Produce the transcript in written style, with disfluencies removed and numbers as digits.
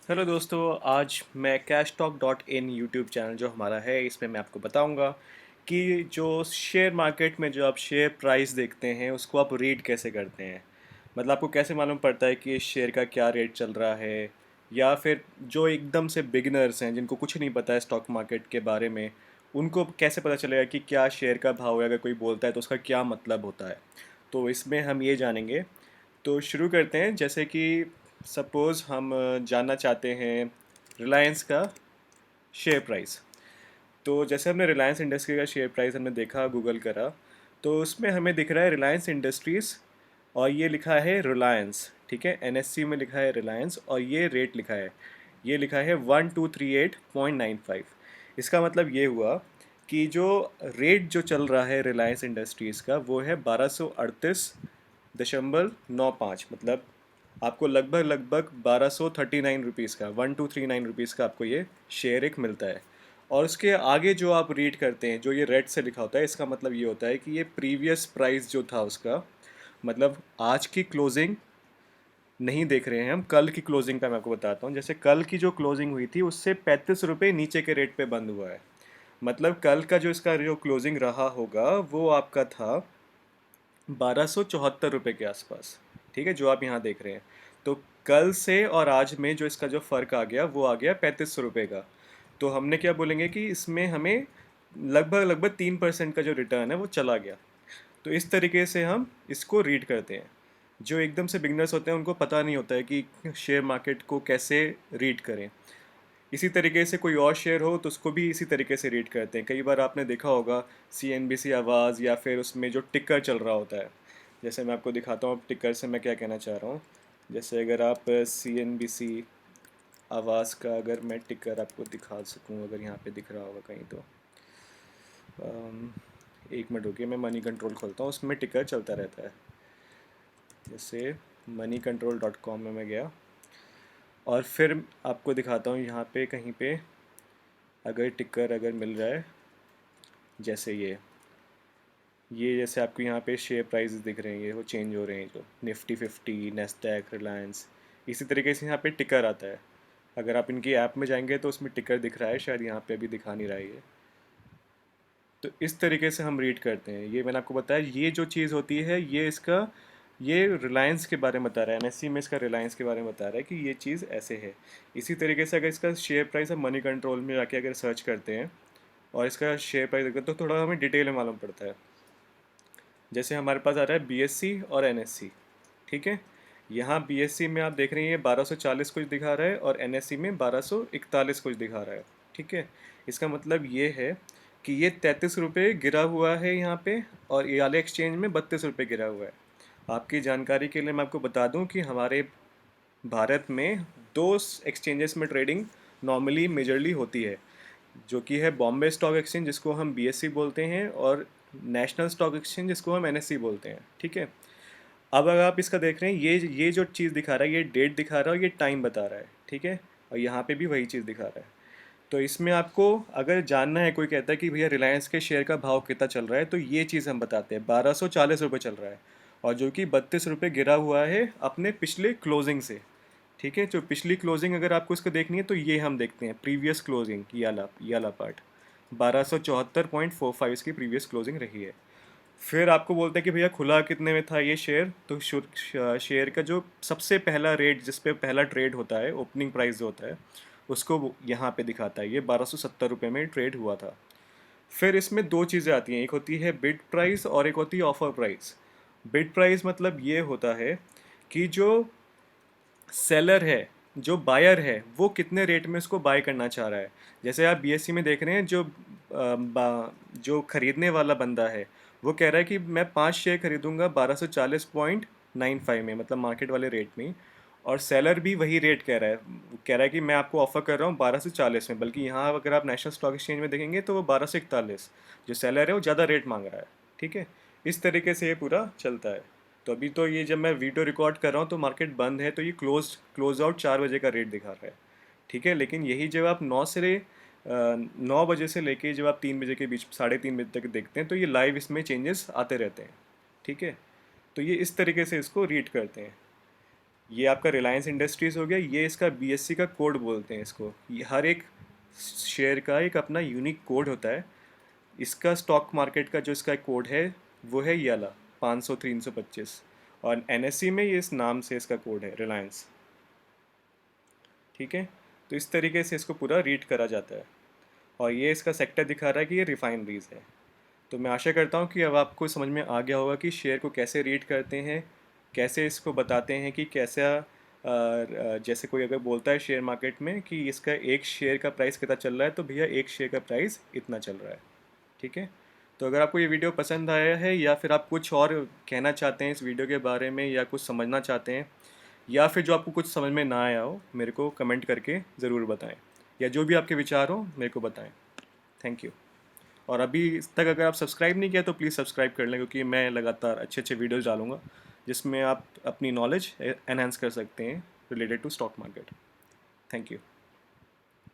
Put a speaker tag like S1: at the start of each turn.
S1: Hello दोस्तों, आज मैं cash talk dot in YouTube channel जो हमारा है इसमें मैं आपको बताऊंगा कि जो शेयर मार्केट में जो आप शेयर प्राइस देखते हैं उसको आप रीड कैसे करते हैं। मतलब आपको कैसे मालूम पड़ता है कि इस शेयर का क्या रेट चल रहा है, या फिर जो एकदम से बिगिनर्स हैं जिनको कुछ नहीं पता है स्टॉक मार्केट के बारे में, उनको कैसे पता चलेगा कि क्या शेयर का भाव है। अगर कोई बोलता है तो उसका क्या मतलब होता है, तो इसमें हम ये जानेंगे। तो शुरू करते हैं। जैसे कि सपोज़ हम जानना चाहते हैं रिलायंस का शेयर प्राइस। तो जैसे हमने रिलायंस इंडस्ट्री का शेयर प्राइस हमने देखा, गूगल करा, तो उसमें हमें दिख रहा है रिलायंस इंडस्ट्रीज़ और ये लिखा है रिलायंस। ठीक है, एनएससी में लिखा है रिलायंस और ये रेट लिखा है, ये लिखा है 1238.95। इसका मतलब ये हुआ कि जो रेट जो चल रहा है रिलायंस इंडस्ट्रीज़ का वो है 1238.95। मतलब आपको लगभग लगभग 1239 रुपीज़ का 1239 रुपीज़ का आपको ये शेयर एक मिलता है। और उसके आगे जो आप रीड करते हैं, जो ये रेड से लिखा होता है, इसका मतलब ये होता है कि ये प्रीवियस प्राइस जो था उसका, मतलब आज की क्लोजिंग नहीं देख रहे हैं हम, कल की क्लोजिंग का मैं आपको बताता हूँ। जैसे कल की जो क्लोजिंग हुई थी उससे 35 रुपये नीचे के रेट पे बंद हुआ है। मतलब कल का जो इसका जो क्लोजिंग रहा होगा वो आपका था 1274 रुपये के आसपास। ठीक है, जो आप यहाँ देख रहे हैं। तो कल से और आज में जो इसका जो फ़र्क आ गया वो आ गया 35 रुपये का। तो हमने क्या बोलेंगे कि इसमें हमें लगभग लगभग 3% का जो रिटर्न है वो चला गया। तो इस तरीके से हम इसको रीड करते हैं। जो एकदम से बिगनर्स होते हैं उनको पता नहीं होता है कि शेयर मार्केट को कैसे रीड करें। इसी तरीके से कोई और शेयर हो तो उसको भी इसी तरीके से रीड करते हैं। कई बार आपने देखा होगा CNBC आवाज़ या फिर उसमें जो टिकर चल रहा होता है। जैसे मैं आपको दिखाता हूँ टिकर से मैं क्या कहना चाह रहा हूँ। जैसे अगर आप CNBC आवाज़ का अगर मैं टिकर आपको दिखा सकूँ, अगर यहाँ पे दिख रहा होगा कहीं तो अम, एक मिनट रुकिए, मैं मनी कंट्रोल खोलता हूँ, उसमें टिकर चलता रहता है। जैसे moneycontrol.com में मैं गया और फिर आपको दिखाता हूँ यहाँ पे कहीं पे अगर टिकर अगर मिल रहा है। जैसे ये जैसे आपको यहाँ पे शेयर प्राइसेस दिख रहे हैं, ये वो चेंज हो रहे हैं, जो निफ्टी 50, नेस्डैक, रिलायंस, इसी तरीके से यहाँ पे टिकर आता है। अगर आप इनकी ऐप में जाएंगे तो उसमें टिकर दिख रहा है, शायद यहाँ पे अभी दिखा नहीं रहा है ये। तो इस तरीके से हम रीड करते हैं। ये मैंने आपको बताया, ये जो चीज़ होती है ये इसका, ये रिलायंस के बारे में बता रहा है, एनएससी में इसका रिलायंस के बारे में बता रहा है कि ये चीज़ ऐसे है। इसी तरीके से अगर इसका शेयर प्राइस हम मनी कंट्रोल में जाके अगर सर्च करते हैं और इसका शेयर प्राइस देखते हैं तो थोड़ा हमें डिटेल में मालूम पड़ता है। जैसे हमारे पास आ रहा है बीएससी और एनएससी। ठीक है, यहाँ बीएससी में आप देख रहे हैं ये 1240 कुछ दिखा रहा है और एनएससी में 1241 कुछ दिखा रहा है। ठीक है, इसका मतलब ये है कि ये 33 रुपये गिरा हुआ है यहाँ पे और ये वाले एक्सचेंज में 32 रुपये गिरा हुआ है। आपकी जानकारी के लिए मैं आपको बता दूं कि हमारे भारत में दो एक्सचेंजेस में ट्रेडिंग नॉर्मली मेजरली होती है, जो कि है बॉम्बे स्टॉक एक्सचेंज जिसको हम बीएससी बोलते हैं और नेशनल स्टॉक एक्सचेंज जिसको हम एनएससी बोलते हैं। ठीक है, अब अगर आप इसका देख रहे हैं, ये जो चीज़ दिखा रहा है ये डेट दिखा रहा है और ये टाइम बता रहा है। ठीक है, और यहाँ पे भी वही चीज़ दिखा रहा है। तो इसमें आपको अगर जानना है, कोई कहता है कि भैया रिलायंस के शेयर का भाव कितना चल रहा है, तो ये चीज़ हम बताते हैं 1240 रुपये चल रहा है और जो कि 32 रुपये गिरा हुआ है अपने पिछले क्लोजिंग से। ठीक है, जो पिछली क्लोजिंग अगर आपको इसको देखनी है तो ये हम देखते हैं प्रीवियस क्लोजिंग, ये वाला पार्ट 1274.45 इसकी प्रीवियस क्लोजिंग रही है। फिर आपको बोलते हैं कि भैया खुला कितने में था ये शेयर, तो शेयर का जो सबसे पहला रेट जिस पे पहला ट्रेड होता है, ओपनिंग प्राइस जो होता है, उसको यहाँ पे दिखाता है। ये 1270 रुपये में ट्रेड हुआ था। फिर इसमें दो चीज़ें आती हैं, एक होती है बिड प्राइस और एक होती है ऑफर प्राइस। बिड प्राइस मतलब ये होता है कि जो सेलर है, जो बायर है, वो कितने रेट में इसको बाय करना चाह रहा है। जैसे आप बीएससी में देख रहे हैं, जो खरीदने वाला बंदा है वो कह रहा है कि मैं 5 शेयर खरीदूंगा 1240.95 में, मतलब मार्केट वाले रेट में ही। और सेलर भी वही रेट कह रहा है कि मैं आपको ऑफर कर रहा हूँ 1240 में, बल्कि यहाँ अगर आप नेशनल स्टॉक एक्सचेंज में देखेंगे तो वो 1241, जो सेलर है वो ज़्यादा रेट मांग रहा है। ठीक है, इस तरीके से ये पूरा चलता है। तो अभी तो ये जब मैं वीडियो रिकॉर्ड कर रहा हूँ तो मार्केट बंद है, तो ये क्लोज आउट 4 बजे का रेट दिखा रहा है। ठीक है, लेकिन यही जब आप 9 बजे से लेके जब आप 3 बजे के बीच, 3:30 बजे तक देखते हैं तो ये लाइव इसमें चेंजेस आते रहते हैं। ठीक है, तो ये इस तरीके से इसको रीड करते हैं। ये आपका रिलायंस इंडस्ट्रीज़ हो गया, ये इसका बीएससी का कोड बोलते हैं इसको। ये हर एक शेयर का एक अपना यूनिक कोड होता है। इसका स्टॉक मार्केट का जो इसका कोड है वो है ये वाला 500 325, और एनएससी में ये इस नाम से इसका कोड है रिलायंस। ठीक है, तो इस तरीके से इसको पूरा रीड करा जाता है। और ये इसका सेक्टर दिखा रहा है कि ये रिफाइनरीज है। तो मैं आशा करता हूँ कि अब आपको समझ में आ गया होगा कि शेयर को कैसे रीड करते हैं, कैसे इसको बताते हैं कि कैसा जैसे कोई अगर बोलता है शेयर मार्केट में कि इसका एक शेयर का प्राइस कितना चल रहा है, तो भैया एक शेयर का प्राइस इतना चल रहा है। ठीक है, तो अगर आपको ये वीडियो पसंद आया है या फिर आप कुछ और कहना चाहते हैं इस वीडियो के बारे में, या कुछ समझना चाहते हैं, या फिर जो आपको कुछ समझ में ना आया हो, मेरे को कमेंट करके ज़रूर बताएं, या जो भी आपके विचार हो मेरे को बताएं। Thank you. और अभी तक अगर आप सब्सक्राइब नहीं किया तो प्लीज़ सब्सक्राइब कर लें, क्योंकि मैं लगातार अच्छे अच्छे वीडियोज़ डालूँगा जिसमें आप अपनी नॉलेज एनहांस कर सकते हैं related to stock market. Thank you.